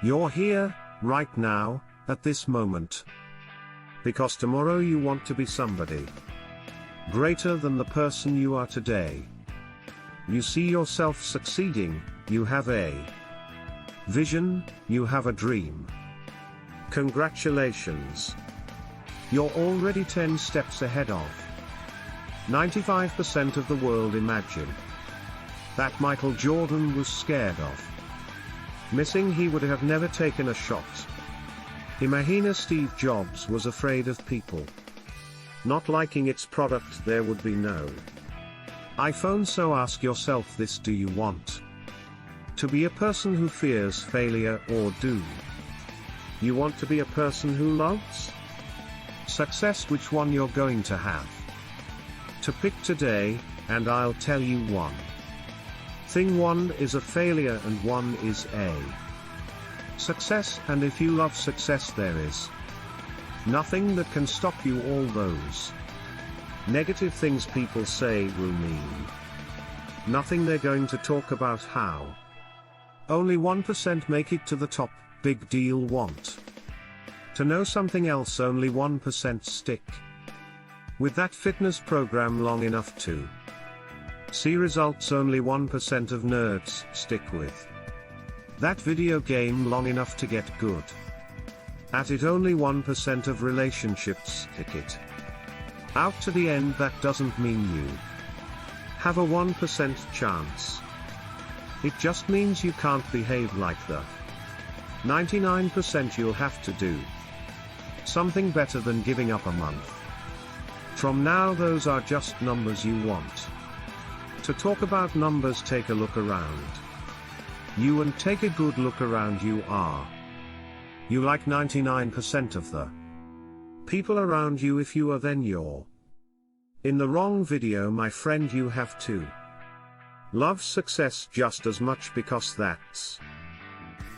You're here, right now, at this moment. Because tomorrow you want to be somebody greater than the person you are today. You see yourself succeeding, you have a vision, you have a dream. Congratulations. You're already 10 steps ahead of 95% of the world. Imagine that Michael Jordan was scared of missing. He would have never taken a shot. Imagine Steve Jobs was afraid of people not liking its product. There would be no iPhone. So ask yourself this: do you want to be a person who fears failure, or do you want to be a person who loves success? Which one you're going to have to pick today, and I'll tell you one thing: one is a failure and one is a success. And if you love success, there is nothing that can stop you. All those negative things people say will mean nothing. They're going to talk about how only 1% make it to the top. Big deal. Want to know something else? Only 1% stick with that fitness program long enough to see results. Only 1% of nerds stick with that video game long enough to get good at it. Only 1% of relationships stick it out to the end. That doesn't mean you have a 1% chance. It just means you can't behave like the 99%. You'll have to do something better than giving up a month from now. Those are just numbers. You want to talk about numbers? Take a look around you and take a good look around you. Are you like 99% of the people around you? If you are, then you're in the wrong video, my friend. You have to love success just as much, because that's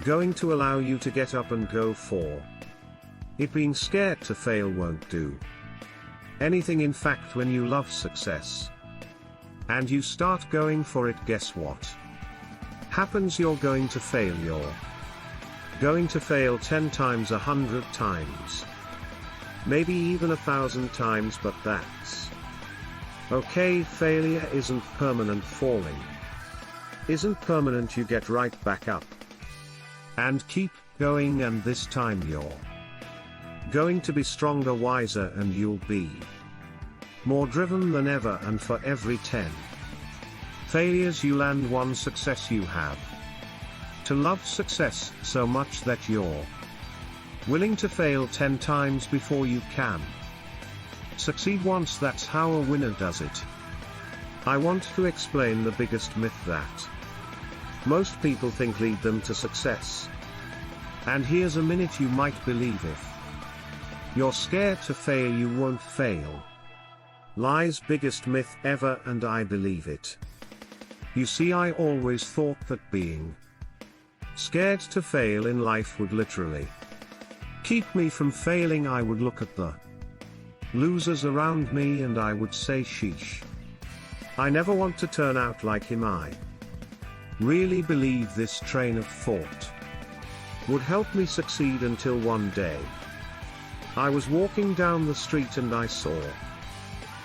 going to allow you to get up and go for it. Being scared to fail won't do anything. In fact, when you love success and you start going for it, guess what happens? You're going to fail. You're going to fail 10 times, 100 times, maybe even 1,000 times, but that's okay. Failure isn't permanent. Falling isn't permanent. You get right back up and keep going, and this time you're going to be stronger, wiser, and you'll be more driven than ever. And for every 10 failures you land, one success. You have to love success so much that you're willing to fail 10 times before you can succeed once. That's how a winner does it. I want to explain the biggest myth that most people think lead them to success. And here's a minute you might believe: if you're scared to fail, you won't fail. Lies. Biggest myth ever, and I believe it. You see, I always thought that being scared to fail in life would literally keep me from failing. I would look at the losers around me and I would say, sheesh, I never want to turn out like him. I really believe this train of thought would help me succeed, until one day I was walking down the street and I saw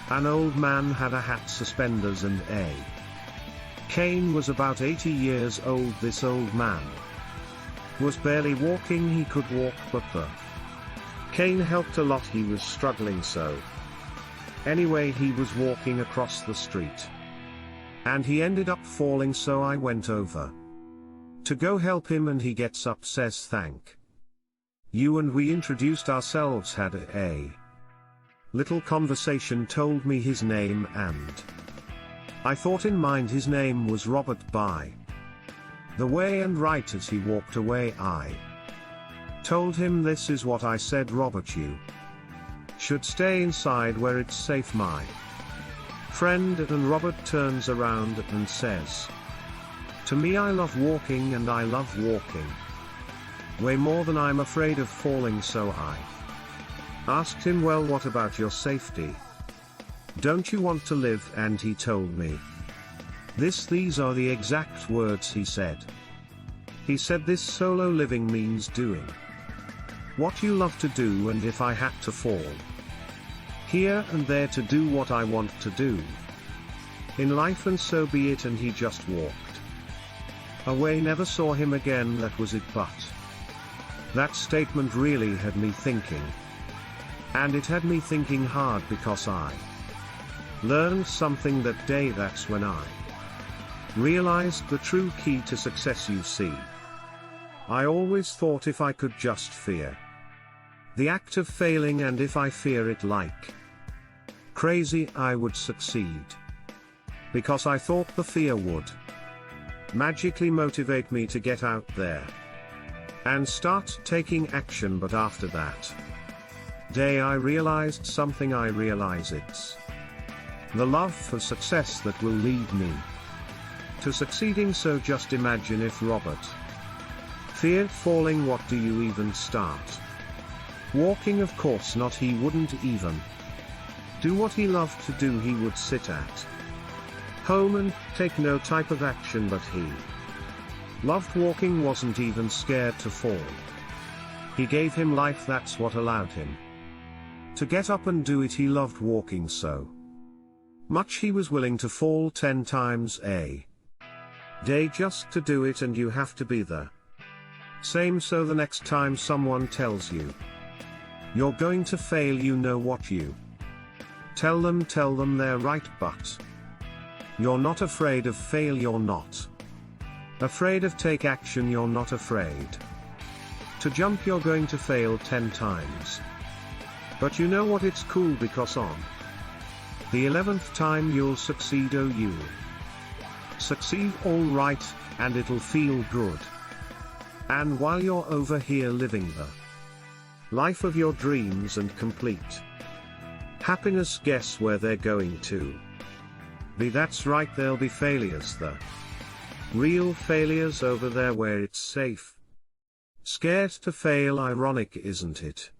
an old man had a hat, suspenders, and a cane. Was about 80 years old. This old man was barely walking. He could walk, but the cane helped a lot. He was struggling, so anyway he was walking across the street and he ended up falling. So I went over to go help him, and he gets up, says, thank you, and we introduced ourselves, had a little conversation, told me his name, and I thought in mind his name was Robert. By the way, and right as he walked away, I told him, this is what I said, Robert, you should stay inside where it's safe, my friend. And Robert turns around and says to me, I love walking, and I love walking way more than I'm afraid of falling. So I asked him, well, what about your safety? Don't you want to live? And he told me these are the exact words he said. He said this solo living means doing what you love to do, and if I had to fall here and there to do what I want to do in life, and so be it, and he just walked away, never saw him again, that was it. But that statement really had me thinking. And it had me thinking hard, because I learned something that day. That's when I realized the true key to success, you see. I always thought if I could just fear the act of failing, and if I fear it like crazy, I would succeed. Because I thought the fear would magically motivate me to get out there and start taking action. But after that day I realized something. I realize it's the love for success that will lead me to succeeding. So just imagine if Robert feared falling, what do you even start walking? Of course not. He wouldn't even do what he loved to do. He would sit at home and take no type of action. But he loved walking, wasn't even scared to fall. He gave him life, that's what allowed him to get up and do it. He loved walking so much he was willing to fall 10 times a day just to do it. And you have to be the same. So the next time someone tells you you're going to fail, you know what you tell them they're right. But you're not afraid of fail, you're not afraid of take action, you're not afraid to jump. You're going to fail 10 times. But you know what, it's cool, because on the 11th time you'll succeed. Oh, you'll succeed alright, and it'll feel good. And while you're over here living the life of your dreams and complete happiness, guess where they're going to be? That's right, there'll be failures, the real failures over there where it's safe. Scared to fail, ironic, isn't it?